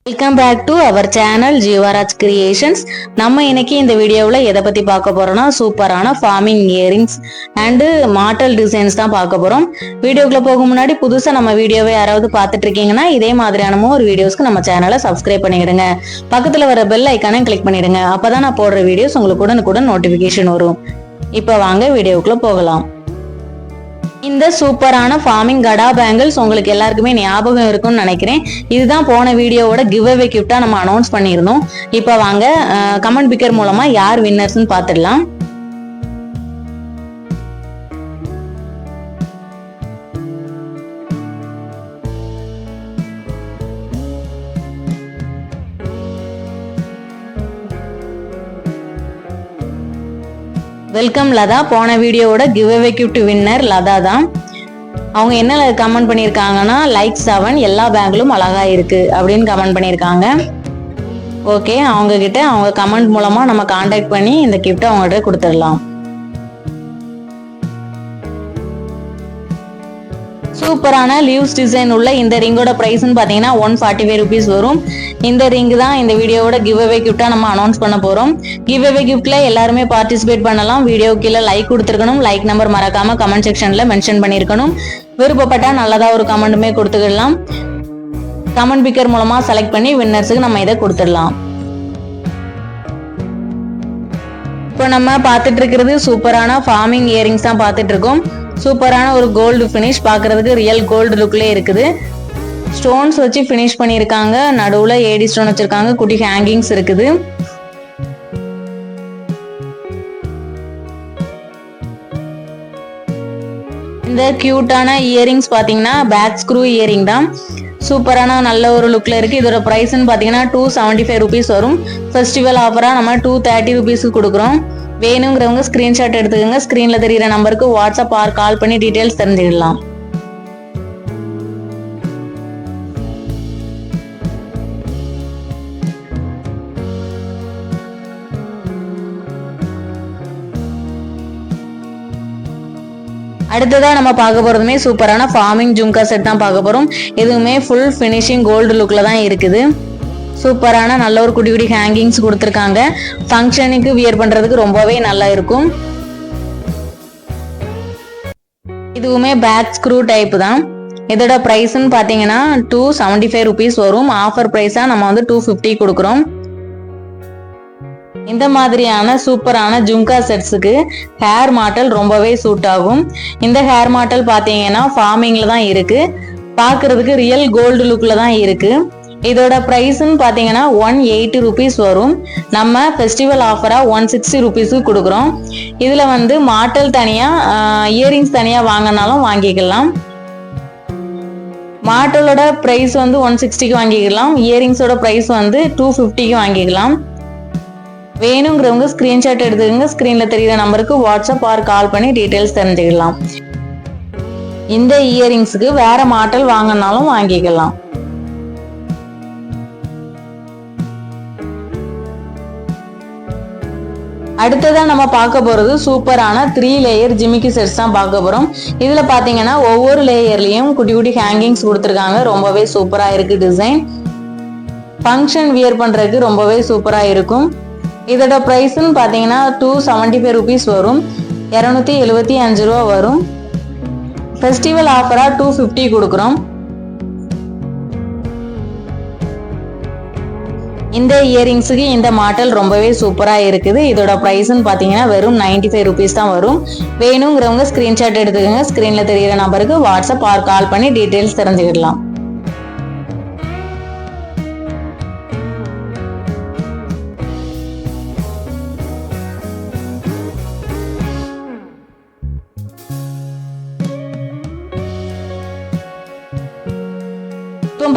Welcome back to our channel Jeevaraj creations. நம்ம இன்னைக்கு இந்த வீடியோவில் எதை பற்றி பார்க்க போறோம்னா சூப்பரான ஃபார்மிங் இயரிங்ஸ் அண்டு மாட்டல் டிசைன்ஸ் தான் பார்க்க போகிறோம். வீடியோக்குள்ள போக முன்னாடி புதுசாக நம்ம வீடியோவை யாராவது பார்த்துட்டு இருக்கீங்கன்னா இதே மாதிரியான ஒரு வீடியோஸ்க்கு நம்ம சேனலை சப்ஸ்கிரைப் பண்ணிடுங்க. பக்கத்தில் வர பெல் ஐக்கானையும் கிளிக் பண்ணிடுங்க. அப்பதான் நான் போடுற வீடியோஸ் உங்களுக்கு உடனுக்குடன் நோட்டிஃபிகேஷன் வரும். இப்போ வாங்க வீடியோக்குள்ள போகலாம். இந்த சூப்பரான ஃபார்மிங் கடா பேங்கிள்ஸ் உங்களுக்கு எல்லாருக்குமே ஞாபகம் இருக்கும்னு நினைக்கிறேன். இதுதான் போன வீடியோவோட கிவ் அவே கிஃப்டா நம்ம அனௌன்ஸ் பண்ணியிருந்தோம். இப்போ வாங்க கமெண்ட் பிக்கர் மூலமா யார் வின்னர்ஸ்னு பார்த்துடலாம். வெல்கம் லதா. போன வீடியோவோட give away gift winner Latha தான். அவங்க என்ன கமெண்ட் பண்ணியிருக்காங்கன்னா லைக் 7 எல்லா பேங்கிலும் அழகா இருக்கு அப்படின்னு கமெண்ட் பண்ணியிருக்காங்க. ஓகே, அவங்க கிட்ட அவங்க கமெண்ட் மூலமா நம்ம கான்டாக்ட் பண்ணி இந்த கிஃப்ட் அவங்ககிட்ட கொடுத்துடலாம். சூப்பரான லீவ்ஸ் டிசைன் உள்ள இந்த ரிங்கோட பிரைஸ்ன்னு பார்த்தீங்கன்னா 145 ருபீஸ் வரும். இந்த ரிங் தான் இந்த வீடியோவோட கிவ் அவே கிஃப்டா நம்ம அனௌன்ஸ் பண்ண போறோம். கிவ் அவே கிஃப்ட்ல எல்லாருமே பார்ட்டிசிபேட் பண்ணலாம். வீடியோ கீழே லைக் கொடுத்துருக்கணும். லைக் நம்பர் மறக்காம கமெண்ட் செக்ஷன்ல மென்ஷன் பண்ணிருக்கணும். விருப்பப்பட்டா நல்லதா ஒரு கமெண்ட்டுமே கொடுத்துக்கலாம். கமெண்ட் பிக்கர் மூலமா செலக்ட் பண்ணி வின்னர்ஸுக்கு நம்ம இதை கொடுத்துடலாம். இப்போ நம்ம பார்த்துட்டு இருக்கிறது சூப்பரான ஃபார்மிங் இயரிங்ஸ் தான் பார்த்துட்டு இருக்கோம். சூப்பரான ஒரு கோல்டு ஃபினிஷ், பார்க்கறதுக்கு ரியல் கோல்டு லுக்ல இருக்குது. ஸ்டோன்ஸ் வச்சு ஃபினிஷ் பண்ணியிருக்காங்க. நடுவுல ஏடி ஸ்டோன் வச்சிருக்காங்க. குட்டி ஹேங்கிங்ஸ் இருக்குது. இந்த கியூட்டான இயரிங்ஸ் பாத்தீங்கன்னா பேக் ஸ்க்ரூ இயரிங் தான். சூப்பரான நல்ல ஒரு லுக்ல இருக்கு. இதோட பிரைஸ்ன்னு பாத்தீங்கன்னா 275 ருபீஸ் வரும். ஃபெஸ்டிவல் ஆஃபரா நம்ம 230 ருபீஸ்க்கு கொடுக்குறோம். வேணுங்கிறவங்க ஸ்கிரீன்ஷாட் எடுத்துக்கோங்க. ஸ்கிரீன்ல தெரியுற நம்பருக்கு வாட்ஸ்அப் ஆர் கால் பண்ணி டீடைல்ஸ் தெரிஞ்சுக்கலாம். அடுத்ததா நம்ம பார்க்க போறதுமே சூப்பரான ஃபார்மிங் ஜும்கா செட் தான் பார்க்க போறோம். இதுவுமே ஃபுல் ஃபினிஷிங் கோல்டு லுக்ல தான் இருக்குது. சூப்பரான நல்ல ஒரு குட்டி குட்டி ஹேங்கிங்ஸ் கொடுத்துருக்காங்க. ஃபங்க்ஷனுக்கு வியர் பண்றதுக்கு ரொம்பவே நல்லா இருக்கும். இதுவுமே பேக் ஸ்க்ரூ டைப் தான். இதோட பிரைஸ்ன்னு பாத்தீங்கன்னா 275 ருபீஸ் வரும். ஆஃபர் பிரைஸா நம்ம 250 கொடுக்குறோம். இந்த மாதிரியான சூப்பரான ஜும்கா செட்ஸுக்கு ஹேர் மாட்டல் ரொம்பவே சூட் ஆகும். இந்த ஹேர் மாட்டல் பாத்தீங்கன்னா ஃபார்மிங்ல தான் இருக்கு. பாக்குறதுக்கு ரியல் கோல்டு லுக்ல தான் இருக்கு. இதோட பிரைஸ்ன்னு பாத்தீங்கன்னா 180 ருபீஸ் வரும். நம்ம ஃபெஸ்டிவல் ஆஃபரா 160 ருபீஸுக்கு கொடுக்குறோம். இதுல மாட்டல் தனியா இயரிங்ஸ் தனியா வாங்கினாலும் வாங்கிக்கலாம். மாட்டலோட பிரைஸ் 160க்கு வாங்கிக்கலாம். இயரிங்ஸோட பிரைஸ் 250க்கு வாங்கிக்கலாம். வேணுங்கிறவங்க ஸ்கிரீன்ஷாட் எடுத்துக்கோங்க. ஸ்கிரீன்ல தெரியுற நம்பருக்கு வாட்ஸ்அப் ஆர் கால் பண்ணி டீடைல்ஸ் தெரிஞ்சுக்கலாம். இந்த இயரிங்ஸுக்கு வேற மாட்டல் வாங்கினாலும் வாங்கிக்கலாம். அடுத்ததா நம்ம பார்க்க போறது சூப்பரான 3 லேயர் ஜிமிக்கி செட்ஸ் தான் பார்க்க போறோம். இதுல பாத்தீங்கன்னா ஒவ்வொரு லேயர்லயும் குட்டி குட்டி ஹேங்கிங்ஸ் கொடுத்துருக்காங்க. ரொம்பவே சூப்பரா இருக்கு டிசைன். ஃபங்க்ஷன் வியர் பண்றதுக்கு ரொம்பவே சூப்பரா இருக்கும். இதோட பிரைஸ்ன்னு பாத்தீங்கன்னா 275 ருபீஸ் வரும். 275 ரூபா வரும். ஃபெஸ்டிவல் ஆஃபரா 250 கொடுக்குறோம். இந்த இயரிங்ஸுக்கு இந்த மாடல் ரொம்பவே சூப்பரா இருக்குது. இதோட பிரைஸ்ன்னு பாத்தீங்கன்னா வெறும் 95 ருபீஸ் தான் வரும். வேணுங்கிறவங்க ஸ்கிரீன்ஷாட் எடுத்துக்கோங்க. ஸ்கிரீன்ல தெரியுற நம்பருக்கு வாட்ஸ்அப் ஆர் கால் பண்ணி டீடைல்ஸ் தெரிஞ்சுக்கலாம்.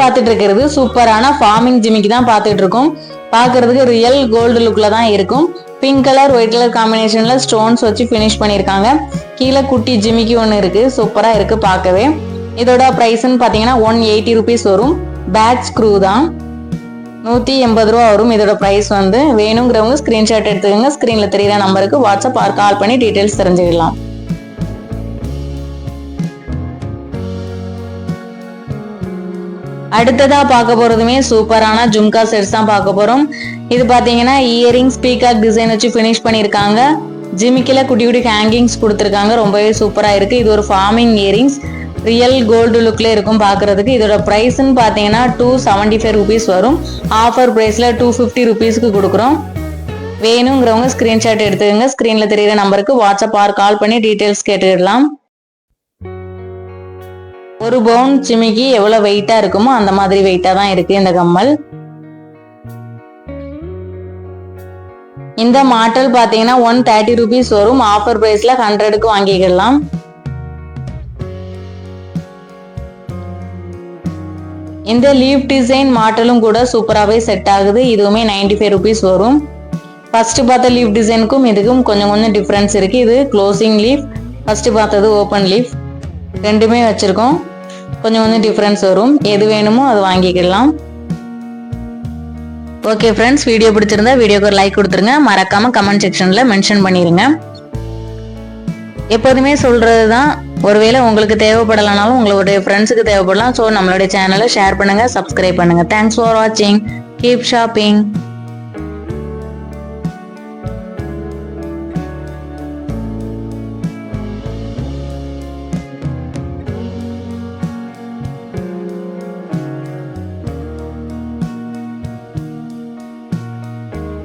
பார்த்துட்டு இருக்கிறது சூப்பரான ஃபார்மிங் ஜிமிக்கி தான் பார்த்துட்டு இருக்கோம். பார்க்கிறதுக்கு ரியல் கோல்டு லுக்ல தான் இருக்கும். பிங்க் கலர் ஒயிட் கலர் காம்பினேஷன்ல ஸ்டோன்ஸ் வச்சு ஃபினிஷ் பண்ணியிருக்காங்க. கீழே குட்டி ஜிமிக்கி ஒன்று இருக்கு. சூப்பரா இருக்கு பார்க்கவே. இதோட பிரைஸ்ன்னு பாத்தீங்கன்னா 180 ருபீஸ் வரும். பேக் ஸ்க்ரூ தான். 180 ரூபா வரும். இதோட பிரைஸ் வேணுங்கிறவங்க ஸ்கிரீன்ஷாட் எடுத்துக்கோங்க. ஸ்கிரீன்ல தெரியுற நம்பருக்கு வாட்ஸ்அப் ஆர் கால் பண்ணி டீடைல்ஸ் தெரிஞ்சுக்கலாம். அடுத்ததா பார்க்க போறதுமே சூப்பரான ஜும்கா செட்ஸ் தான் பார்க்க போறோம். இது பாத்தீங்கன்னா இயரிங்ஸ் பீகாக் டிசைன் வச்சு ஃபினிஷ் பண்ணிருக்காங்க. ஜிமிக்கில குட்டி குட்டி ஹேங்கிங்ஸ் கொடுத்துருக்காங்க. ரொம்பவே சூப்பரா இருக்கு. இது ஒரு ஃபார்மிங் இயரிங்ஸ், ரியல் கோல்டு லுக்ல இருக்கும் பாக்குறதுக்கு. இதோட பிரைஸ்ன்னு பாத்தீங்கன்னா 275 rupees வரும். ஆஃபர் பிரைஸ்ல 250 rupeesக்கு கொடுக்குறோம். வேணுங்கிறவங்க ஸ்கிரீன்ஷாட் எடுத்துக்கோங்க. ஸ்கிரீன்ல தெரியுற நம்பருக்கு வாட்ஸ்அப் ஆர் கால் பண்ணி டீடைல்ஸ் கேட்டுக்கலாம். ஒரு பவுன் ஜிமிக்கி எவ்வளவு வெயிட்டா இருக்குமோ அந்த மாதிரி வெயிட்டா தான் இருக்கு இந்த கம்மல். இந்த மாடல் பாத்தீங்கன்னா 130 rupees வரும். ஆஃபர் பிரைஸ்ல 100க்கு வாங்கிக்கலாம். இந்த லீஃப் டிசைன் மாடலும் கூட சூப்பராகவே செட் ஆகுது. இதுவுமே 95 rupees வரும். ஃபர்ஸ்ட் பார்த்த லீஃப் டிசைனுக்கும் இதுக்கும் கொஞ்சம் டிஃபரன்ஸ் இருக்கு. இது க்ளோசிங் லீஃப், ஃபர்ஸ்ட் பார்த்தது ஓப்பன் லீஃப். ரெண்டுமே வச்சிருக்கோம். கொஞ்சம் டிஃபரன்ஸ் வரும். எது வேணுமோ அது வாங்கிக்கலாம். ஓகே ஃப்ரெண்ட்ஸ், வீடியோ பிடிச்சிருந்தா வீடியோக்கு ஒரு லைக் கொடுத்துருங்க. மறக்காம கமெண்ட் செக்ஷன்ல மென்ஷன் பண்ணிருங்க. எப்போதுமே சொல்றதுதான், ஒருவேளை உங்களுக்கு தேவைப்படலனாலும் உங்களுடைய ஃப்ரெண்ட்ஸுக்கு தேவைப்படலாம். ஸோ நம்மளுடைய சேனலை ஷேர் பண்ணுங்க, சப்ஸ்கிரைப் பண்ணுங்க. தேங்க்ஸ் ஃபார் வாட்சிங். Keep shopping.